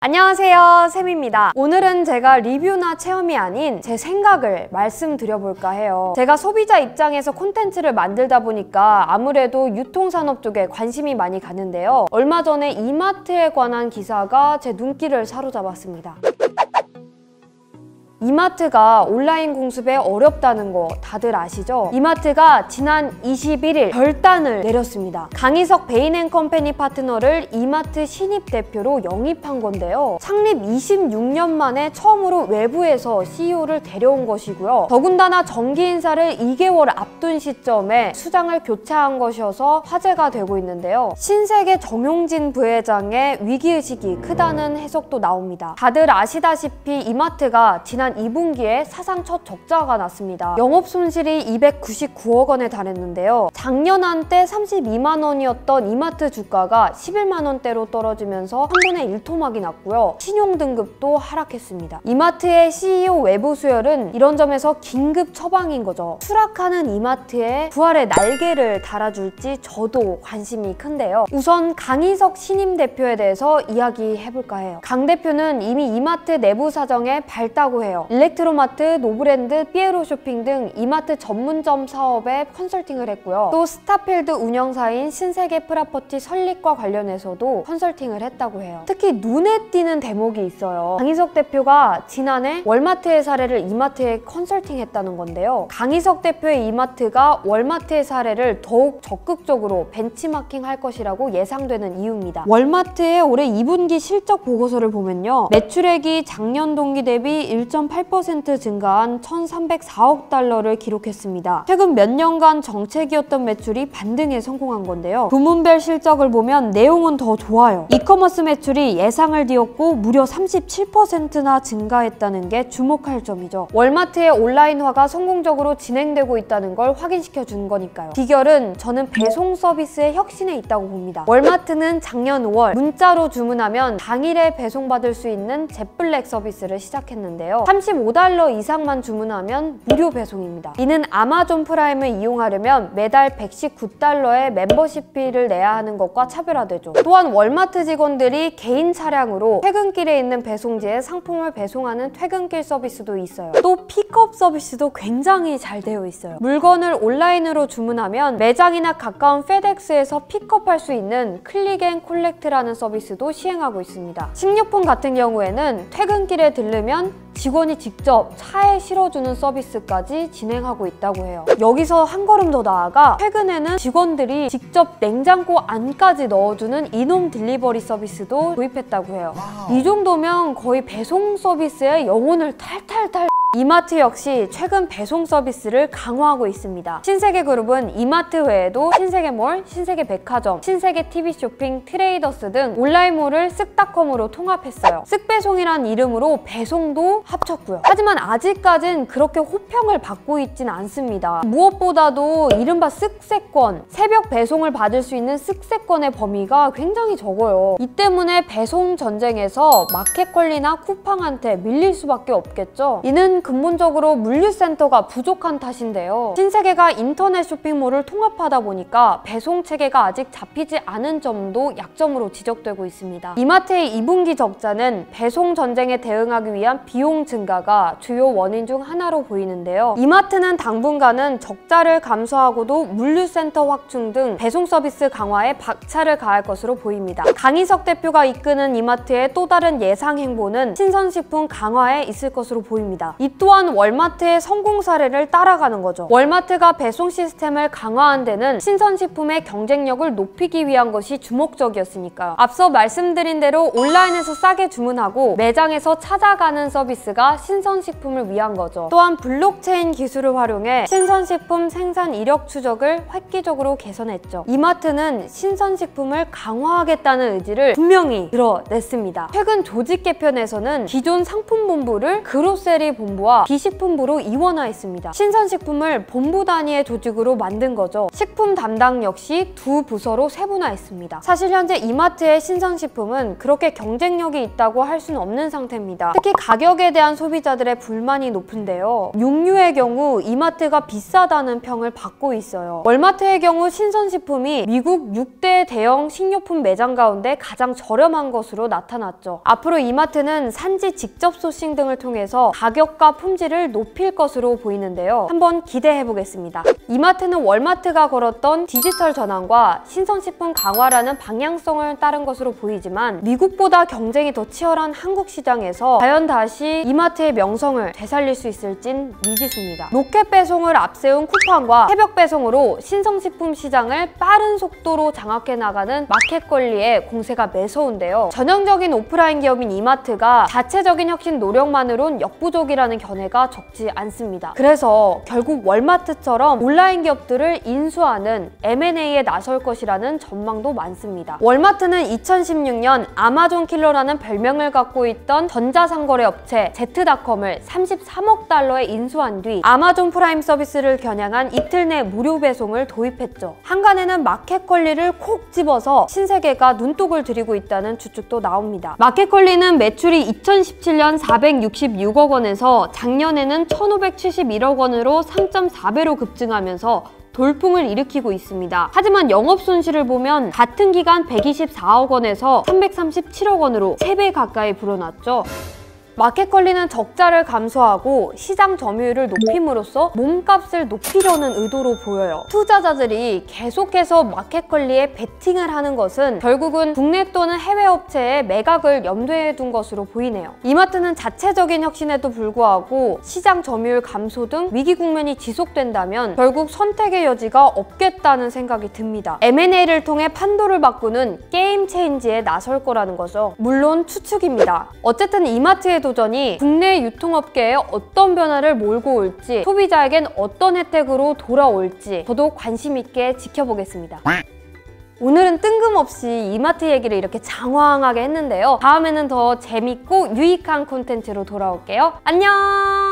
안녕하세요, 샘입니다. 오늘은 제가 리뷰나 체험이 아닌 제 생각을 말씀드려볼까 해요. 제가 소비자 입장에서 콘텐츠를 만들다 보니까 아무래도 유통산업 쪽에 관심이 많이 가는데요. 얼마 전에 이마트에 관한 기사가 제 눈길을 사로잡았습니다. 이마트가 온라인 공습에 어렵다는 거 다들 아시죠? 이마트가 지난 21일 결단을 내렸습니다. 강희석 베인앤컴퍼니 파트너를 이마트 신입 대표로 영입한 건데요. 창립 26년 만에 처음으로 외부에서 CEO를 데려온 것이고요. 더군다나 정기 인사를 2개월 앞둔 시점에 수장을 교체한 것이어서 화제가 되고 있는데요. 신세계 정용진 부회장의 위기의식이 크다는 해석도 나옵니다. 다들 아시다시피 이마트가 지난 2분기에 사상 첫 적자가 났습니다. 영업 손실이 299억 원에 달했는데요. 작년 한때 32만 원이었던 이마트 주가가 11만 원대로 떨어지면서 한 번에 일토막이 났고요. 신용 등급도 하락했습니다. 이마트의 CEO 외부 수혈은 이런 점에서 긴급 처방인 거죠. 추락하는 이마트에 부활의 날개를 달아줄지 저도 관심이 큰데요. 우선 강희석 신임 대표에 대해서 이야기해볼까 해요. 강 대표는 이미 이마트 내부 사정에 밝다고 해요. 일렉트로마트, 노브랜드, 삐에로 쇼핑 등 이마트 전문점 사업에 컨설팅을 했고요. 또 스타필드 운영사인 신세계 프라퍼티 설립과 관련해서도 컨설팅을 했다고 해요. 특히 눈에 띄는 대목이 있어요. 강희석 대표가 지난해 월마트의 사례를 이마트에 컨설팅했다는 건데요. 강희석 대표의 이마트가 월마트의 사례를 더욱 적극적으로 벤치마킹할 것이라고 예상되는 이유입니다. 월마트의 올해 2분기 실적 보고서를 보면요. 매출액이 작년 동기 대비 1.8% 증가한 1,304억 달러를 기록했습니다. 최근 몇 년간 정책이었던 매출이 반등에 성공한 건데요. 부문별 실적을 보면 내용은 더 좋아요. 이커머스 매출이 예상을 뒤엎고 무려 37%나 증가했다는 게 주목할 점이죠. 월마트의 온라인화가 성공적으로 진행되고 있다는 걸 확인시켜 준 거니까요. 비결은 저는 배송 서비스의 혁신에 있다고 봅니다. 월마트는 작년 5월 문자로 주문하면 당일에 배송받을 수 있는 젯블랙 서비스를 시작했는데요. 35달러 이상만 주문하면 무료 배송입니다. 이는 아마존 프라임을 이용하려면 매달 119달러의 멤버십비를 내야 하는 것과 차별화되죠. 또한 월마트 직원들이 개인 차량으로 퇴근길에 있는 배송지에 상품을 배송하는 퇴근길 서비스도 있어요. 또 픽업 서비스도 굉장히 잘 되어 있어요. 물건을 온라인으로 주문하면 매장이나 가까운 페덱스에서 픽업할 수 있는 클릭 앤 콜렉트라는 서비스도 시행하고 있습니다. 식료품 같은 경우에는 퇴근길에 들르면 직원이 직접 차에 실어주는 서비스까지 진행하고 있다고 해요. 여기서 한 걸음 더 나아가 최근에는 직원들이 직접 냉장고 안까지 넣어주는 인홈 딜리버리 서비스도 도입했다고 해요. 이 정도면 거의 배송 서비스의 영혼을 탈탈탈. 이마트 역시 최근 배송 서비스를 강화하고 있습니다. 신세계그룹은 이마트 외에도 신세계몰, 신세계백화점, 신세계TV쇼핑, 트레이더스 등 온라인몰을 쓱닷컴으로 통합했어요. 쓱배송이란 이름으로 배송도 합쳤고요. 하지만 아직까진 그렇게 호평을 받고 있진 않습니다. 무엇보다도 이른바 쓱세권, 새벽 배송을 받을 수 있는 쓱세권의 범위가 굉장히 적어요. 이 때문에 배송 전쟁에서 마켓컬리나 쿠팡한테 밀릴 수밖에 없겠죠. 이는 근본적으로 물류센터가 부족한 탓인데요. 신세계가 인터넷 쇼핑몰을 통합하다 보니까 배송 체계가 아직 잡히지 않은 점도 약점으로 지적되고 있습니다. 이마트의 2분기 적자는 배송 전쟁에 대응하기 위한 비용 증가가 주요 원인 중 하나로 보이는데요. 이마트는 당분간은 적자를 감수하고도 물류센터 확충 등 배송 서비스 강화에 박차를 가할 것으로 보입니다. 강희석 대표가 이끄는 이마트의 또 다른 예상 행보는 신선식품 강화에 있을 것으로 보입니다. 이 또한 월마트의 성공 사례를 따라가는 거죠. 월마트가 배송 시스템을 강화한 데는 신선식품의 경쟁력을 높이기 위한 것이 주목적이었으니까요. 앞서 말씀드린 대로 온라인에서 싸게 주문하고 매장에서 찾아가는 서비스가 신선식품을 위한 거죠. 또한 블록체인 기술을 활용해 신선식품 생산 이력 추적을 획기적으로 개선했죠. 이마트는 신선식품을 강화하겠다는 의지를 분명히 드러냈습니다. 최근 조직 개편에서는 기존 상품본부를 그로세리 본부 본부와 비식품부로 이원화했습니다. 신선식품을 본부 단위의 조직으로 만든 거죠. 식품 담당 역시 두 부서로 세분화했습니다. 사실 현재 이마트의 신선식품은 그렇게 경쟁력이 있다고 할 수는 없는 상태입니다. 특히 가격에 대한 소비자들의 불만이 높은데요. 육류의 경우 이마트가 비싸다는 평을 받고 있어요. 월마트의 경우 신선식품이 미국 6대 대형 식료품 매장 가운데 가장 저렴한 것으로 나타났죠. 앞으로 이마트는 산지 직접 소싱 등을 통해서 가격과 품질을 높일 것으로 보이는데요. 한번 기대해보겠습니다. 이마트는 월마트가 걸었던 디지털 전환과 신선식품 강화라는 방향성을 따른 것으로 보이지만 미국보다 경쟁이 더 치열한 한국 시장에서 과연 다시 이마트의 명성을 되살릴 수 있을진 미지수입니다. 로켓 배송을 앞세운 쿠팡과 새벽 배송으로 신선식품 시장을 빠른 속도로 장악해 나가는 마켓컬리의 공세가 매서운데요. 전형적인 오프라인 기업인 이마트가 자체적인 혁신 노력만으론 역부족이라는 견해가 적지 않습니다. 그래서 결국 월마트처럼 온라인 기업들을 인수하는 M&A에 나설 것이라는 전망도 많습니다. 월마트는 2016년 아마존 킬러라는 별명을 갖고 있던 전자상거래 업체 Z닷컴을 33억 달러에 인수한 뒤 아마존 프라임 서비스를 겨냥한 이틀 내 무료 배송을 도입했죠. 한간에는 마켓컬리를 콕 집어서 신세계가 눈독을 들이고 있다는 추측도 나옵니다. 마켓컬리는 매출이 2017년 466억 원에서 작년에는 1571억 원으로 3.4배로 급증하면서 돌풍을 일으키고 있습니다. 하지만 영업 손실을 보면 같은 기간 124억 원에서 337억 원으로 3배 가까이 불어났죠. 마켓컬리는 적자를 감소하고 시장 점유율을 높임으로써 몸값을 높이려는 의도로 보여요. 투자자들이 계속해서 마켓컬리에 베팅을 하는 것은 결국은 국내 또는 해외 업체의 매각을 염두에 둔 것으로 보이네요. 이마트는 자체적인 혁신에도 불구하고 시장 점유율 감소 등 위기 국면이 지속된다면 결국 선택의 여지가 없겠다는 생각이 듭니다. M&A를 통해 판도를 바꾸는 게임 체인지에 나설 거라는 거죠. 물론 추측입니다. 어쨌든 이마트의 도전이 국내 유통업계에 어떤 변화를 몰고 올지, 소비자에겐 어떤 혜택으로 돌아올지 저도 관심 있게 지켜보겠습니다. 오늘은 뜬금없이 이마트 얘기를 이렇게 장황하게 했는데요. 다음에는 더 재밌고 유익한 콘텐츠로 돌아올게요. 안녕!